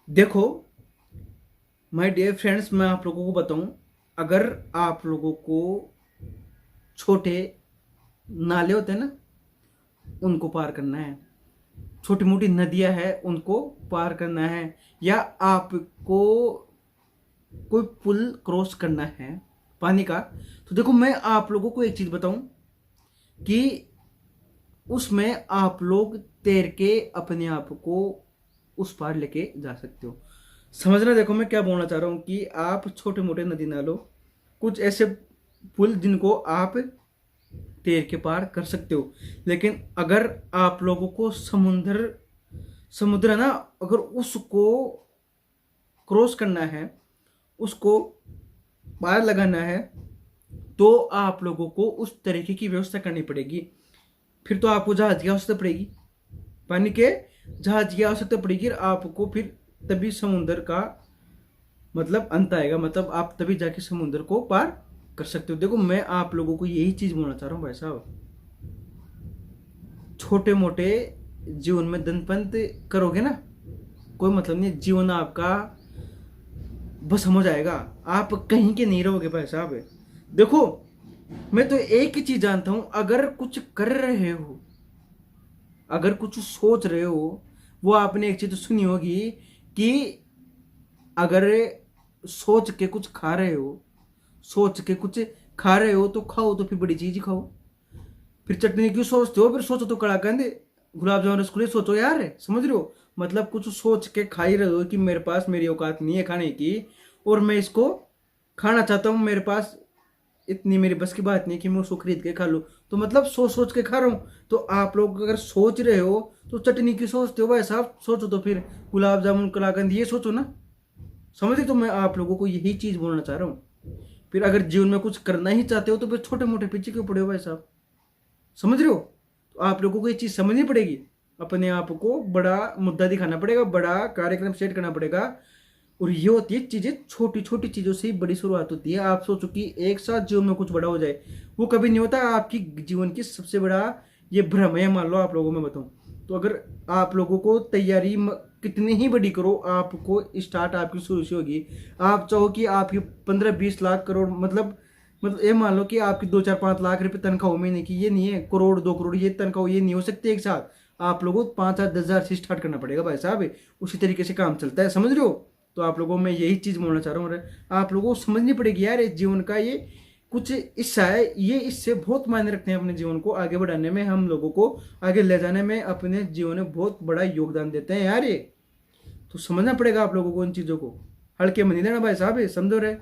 देखो my dear friends, मैं आप लोगों को बताऊं। अगर आप लोगों को छोटे नाले होते हैं ना, उनको पार करना है, छोटी मोटी नदियां हैं उनको पार करना है, या आपको कोई पुल क्रॉस करना है पानी का, तो देखो मैं आप लोगों को एक चीज बताऊं कि उसमें आप लोग तैर के अपने आप को उस पार लेके जा सकते हो। समझना, देखो मैं क्या बोलना चाह रहा हूँ कि आप छोटे मोटे नदी नालों, कुछ ऐसे पुल जिनको आप तैर के पार कर सकते हो। लेकिन अगर आप लोगों को समुद्र समुद्र है ना, अगर उसको क्रॉस करना है, उसको पार लगाना है, तो आप लोगों को उस तरीके की व्यवस्था करनी पड़ेगी। फिर तो आपको जहाज की आवश्यकता पड़ेगी, पानी के जहाज की आवश्यकता पड़ेगी, और आपको फिर तभी समुद्र का मतलब अंत आएगा, मतलब आप तभी जाके समुद्र को पार कर सकते हो। देखो मैं आप लोगों को यही चीज बोलना चाह रहा हूँ भाई साहब, छोटे मोटे जीवन में दनपंत करोगे ना, कोई मतलब नहीं, जीवन आपका बस हो जाएगा, आप कहीं के नहीं रहोगे भाई साहब। देखो मैं तो एक ही चीज जानता हूं, अगर कुछ कर रहे हो, अगर कुछ सोच रहे हो, वो आपने एक चीज सुनी होगी कि अगर सोच के कुछ खा रहे हो, सोच के कुछ खा रहे हो तो खाओ, तो फिर बड़ी चीज ही खाओ। फिर चटनी क्यों सोचते हो, फिर सोचो तो कड़ाकंद गुलाब जामुन रसगुल्ले सोचो यार, समझ रहे हो? मतलब कुछ सोच के खा ही रहे हो कि मेरे पास मेरी औकात नहीं है खाने की, और मैं इसको खाना चाहता हूँ, मेरे पास इतनी मेरी बस की बात नहीं है कि मैं उसको खरीद के खा लूँ। तो मतलब सोच सोच के खा रहा हूँ। तो आप लोग अगर सोच रहे हो तो चटनी क्यों सोचते हो भाई साहब? सोचो तो फिर गुलाब जामुन कलाकंद ये सोचो ना। समझे? तो मैं आप लोगों को यही चीज बोलना चाह रहा हूँ। फिर अगर जीवन में कुछ करना ही चाहते हो तो फिर छोटे मोटे पीछे क्यों पड़े हो भाई साहब? समझ रहे हो? तो आप लोगों को ये चीज समझनी पड़ेगी, अपने आप को बड़ा मुद्दा दिखाना पड़ेगा, बड़ा कार्यक्रम सेट करना पड़ेगा। और ये होती है चीजें, छोटी छोटी चीजों से ही बड़ी शुरुआत होती है। आप सोचो कि एक साथ जीवन में कुछ बड़ा हो जाए, वो कभी नहीं होता। आपकी जीवन की सबसे बड़ा ये भ्रम है, मान लो आप लोगों में बताऊं। तो अगर आप लोगों को तैयारी कितनी ही बड़ी करो, आपको स्टार्ट आपकी शुरू से होगी। आप चाहो कि आपकी 15-20 लाख करोड़, मतलब ये मान लो कि आपकी 2-4-5 लाख रुपए तनख्वाह हो महीने की, ये नहीं है करोड़ 2 करोड़ ये तनख्वाह, ये नहीं हो सकती एक साथ। आप लोगों को 5-10 हज़ार से स्टार्ट करना पड़ेगा भाई साहब, उसी तरीके से काम चलता है। समझ रहे हो? तो आप लोगों में यही चीज बोलना चाह रहा हूँ। आप लोगों को समझनी पड़ेगी यार, इस जीवन का ये कुछ हिस्सा है, ये इससे बहुत मायने रखते हैं। अपने जीवन को आगे बढ़ाने में, हम लोगों को आगे ले जाने में अपने जीवन में बहुत बड़ा योगदान देते हैं यार ये। तो समझना पड़ेगा आप लोगों को इन चीजों को, हल्के में नहीं लेना भाई साहब, समझो रहे।